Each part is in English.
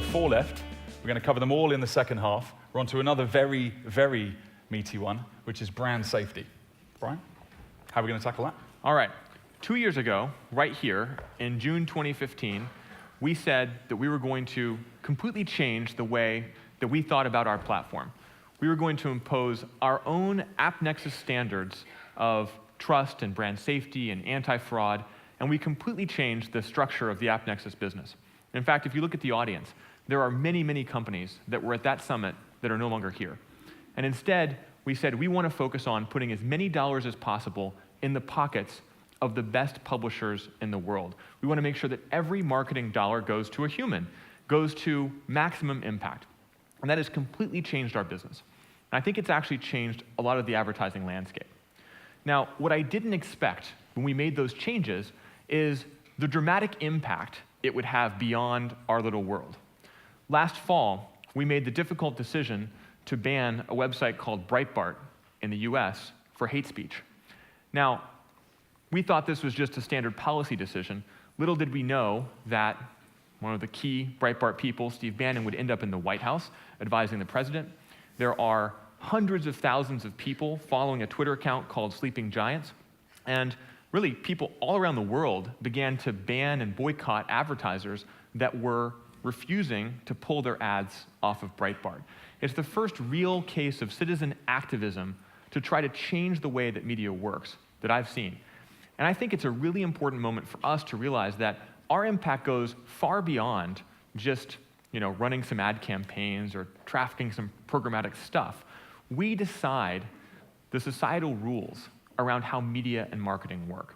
4 left. We're going to cover them all in the second half. We're on to another very, very meaty one, which is brand safety. Brian, how are we going to tackle that? All right. 2 years ago, right here, in June 2015, we said that we were going to completely change the way that we thought about our platform. We were going to impose our own AppNexus standards of trust and brand safety and anti-fraud, and we completely changed the structure of the AppNexus business. In fact, if you look at the audience, there are many, many companies that were at that summit that are no longer here. And instead, we said we want to focus on putting as many dollars as possible in the pockets of the best publishers in the world. We want to make sure that every marketing dollar goes to a human, goes to maximum impact. And that has completely changed our business. And I think it's actually changed a lot of the advertising landscape. Now, what I didn't expect when we made those changes is the dramatic impact it would have beyond our little world. Last fall, we made the difficult decision to ban a website called Breitbart in the US for hate speech. Now, we thought this was just a standard policy decision. Little did we know that one of the key Breitbart people, Steve Bannon, would end up in the White House advising the president. There are hundreds of thousands of people following a Twitter account called Sleeping Giants. And really, people all around the world began to ban and boycott advertisers that were refusing to pull their ads off of Breitbart. It's the first real case of citizen activism to try to change the way that media works that I've seen. And I think it's a really important moment for us to realize that our impact goes far beyond just running some ad campaigns or trafficking some programmatic stuff. We decide the societal rules around how media and marketing work.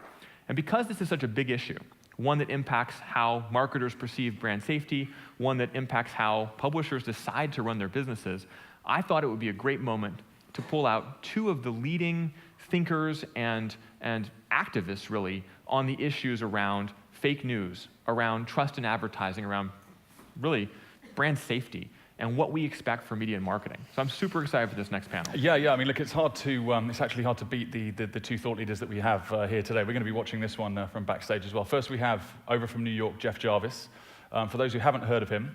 And because this is such a big issue, one that impacts how marketers perceive brand safety, one that impacts how publishers decide to run their businesses, I thought it would be a great moment to pull out two of the leading thinkers and activists, really, on the issues around fake news, around trust in advertising, around, really, brand safety, and what we expect from media and marketing. So I'm super excited for this next panel. Yeah. I mean, look, it's actually hard to beat the two thought leaders that we have here today. We're going to be watching this one from backstage as well. First, we have, over from New York, Jeff Jarvis. For those who haven't heard of him,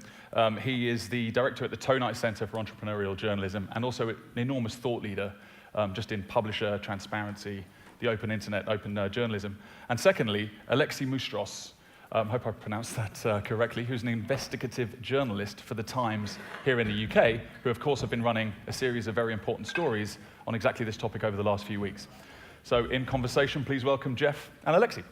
he is the director at the Tonite Center for Entrepreneurial Journalism, and also an enormous thought leader just in publisher transparency, the open internet, open journalism. And secondly, Alexei Mustros, I hope I pronounced that correctly, who's an investigative journalist for The Times here in the UK, who of course have been running a series of very important stories on exactly this topic over the last few weeks. So in conversation, please welcome Jeff and Alexei.